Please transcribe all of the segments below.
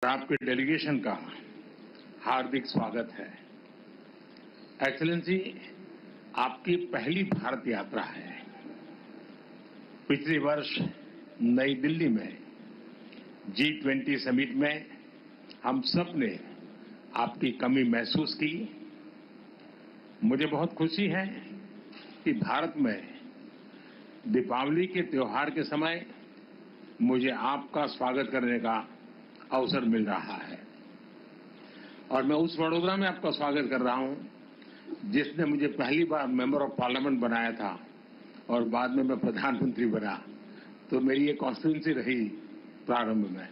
आपके डेलीगेशन का हार्दिक स्वागत है। एक्सेलेंसी, आपकी पहली भारत यात्रा है। पिछले वर्ष नई दिल्ली में G20 समिट में हम सब ने आपकी कमी महसूस की। मुझे बहुत खुशी है कि भारत में दीपावली के त्योहार के समय मुझे आपका स्वागत करने का अवसर मिल रहा है और मैं उस वडोदरा में आपका स्वागत कर रहा हूं जिसने मुझे पहली बार मेंबर ऑफ पार्लियामेंट बनाया था और बाद में मैं प्रधानमंत्री बना, तो मेरी ये कॉन्स्टिट्यूंसी रही प्रारंभ में।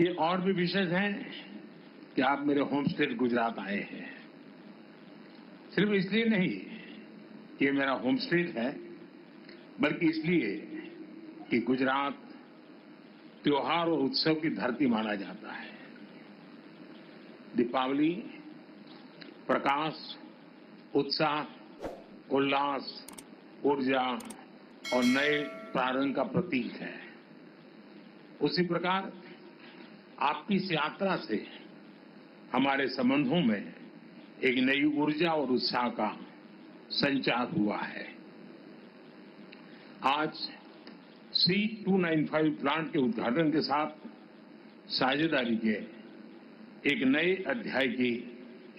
ये और भी विशेष है कि आप मेरे होम स्टेट गुजरात आए हैं। सिर्फ इसलिए नहीं कि ये मेरा होम स्टेट है, बल्कि इसलिए कि गुजरात त्योहार और उत्सव की धरती माना जाता है। दीपावली प्रकाश, उत्साह, उल्लास, ऊर्जा और नए प्रारंभ का प्रतीक है। उसी प्रकार आपकी इस यात्रा से हमारे संबंधों में एक नई ऊर्जा और उत्साह का संचार हुआ है। आज C295 प्लांट के उद्घाटन के साथ साझेदारी के एक नए अध्याय की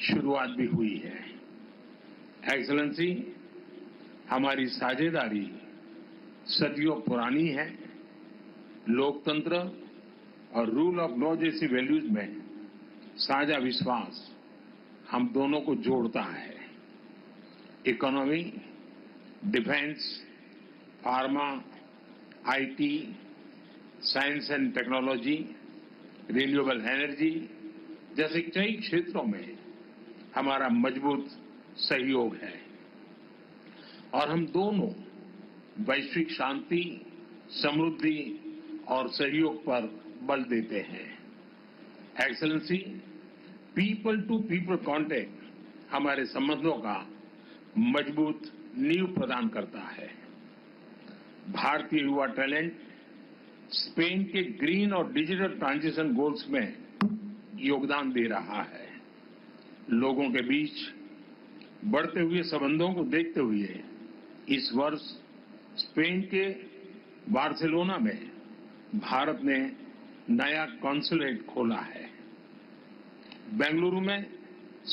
शुरुआत भी हुई है। एक्सेलेंसी, हमारी साझेदारी सदियों पुरानी है। लोकतंत्र और रूल ऑफ लॉ जैसी वैल्यूज में साझा विश्वास हम दोनों को जोड़ता है। Economy, defence, pharma, IT, science and technology, renewable energy जैसे कई क्षेत्रों में हमारा मजबूत सहयोग है और हम दोनों वैश्विक शांति, समृद्धि और सहयोग पर बल देते हैं। Excellency, people to people contact हमारे संबंधों का मजबूत नींव प्रदान करता है। भारतीय युवा टैलेंट स्पेन के ग्रीन और डिजिटल ट्रांजिशन गोल्स में योगदान दे रहा है। लोगों के बीच बढ़ते हुए संबंधों को देखते हुए इस वर्ष स्पेन के बार्सिलोना में भारत ने नया कॉन्सुलेट खोला है। बेंगलुरु में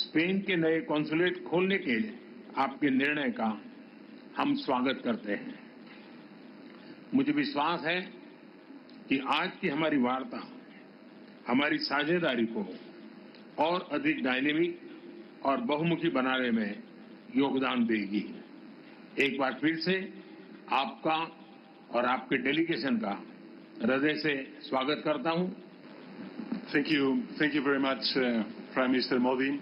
स्पेन के नए कॉन्सुलेट खोलने के आपके निर्णय का हम स्वागत करते हैं। मुझे विश्वास है कि आज की हमारी वार्ता हमारी साझेदारी को और अधिक डायनेमिक और बहुमुखी बनाने में योगदान देगी। एक बार फिर से आपका और आपके डेलीगेशन का हृदय से स्वागत करता हूं। Thank you very much, Prime Minister Modi.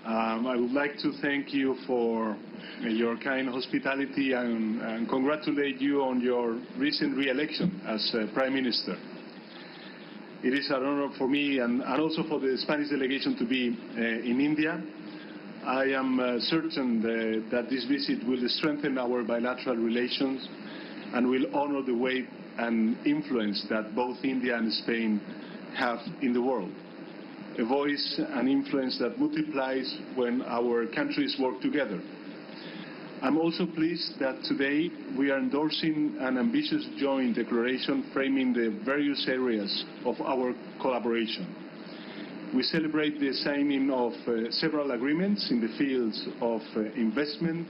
I would like to thank you for your kind hospitality and congratulate you on your recent re-election as Prime Minister. It is an honor for me and also for the Spanish delegation to be in India. I am certain that this visit will strengthen our bilateral relations and will honor the weight and influence that both India and Spain have in the world. A voice and influence that multiplies when our countries work together. I'm also pleased that today we are endorsing an ambitious joint declaration framing the various areas of our collaboration. We celebrate the signing of several agreements in the fields of investment,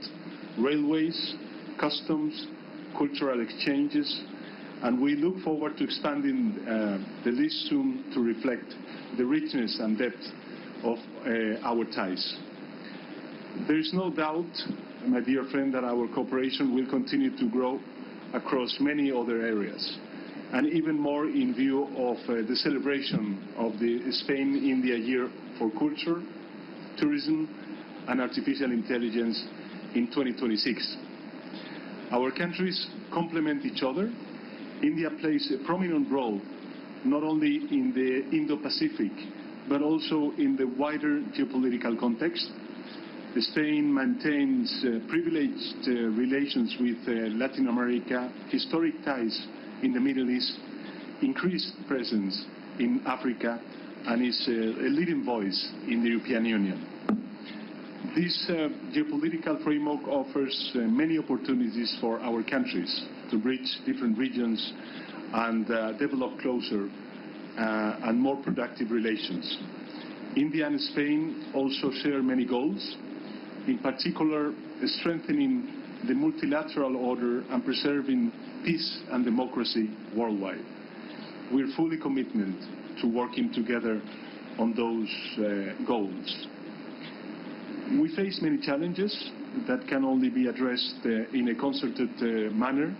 railways, customs, cultural exchanges, and we look forward to expanding the list soon to reflect the richness and depth of our ties. There is no doubt, my dear friend, that our cooperation will continue to grow across many other areas, and even more in view of the celebration of the Spain-India Year for Culture, Tourism and Artificial Intelligence in 2026. Our countries complement each other. India plays a prominent role not only in the Indo-Pacific but also in the wider geopolitical context. Spain maintains privileged relations with Latin America, historic ties in the Middle East, increased presence in Africa and is a leading voice in the European Union. This geopolitical framework offers many opportunities for our countries to reach different regions and develop closer and more productive relations. India and Spain also share many goals, in particular strengthening the multilateral order and preserving peace and democracy worldwide. We are fully committed to working together on those goals. We face many challenges that can only be addressed in a concerted manner.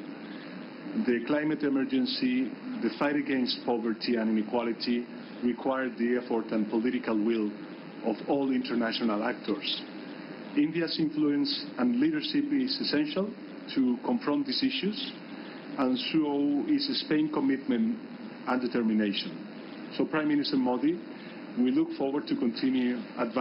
The climate emergency, the fight against poverty and inequality require the effort and political will of all international actors. India's influence and leadership is essential to confront these issues, and so is Spain's commitment and determination. So, Prime Minister Modi, we look forward to continue advancing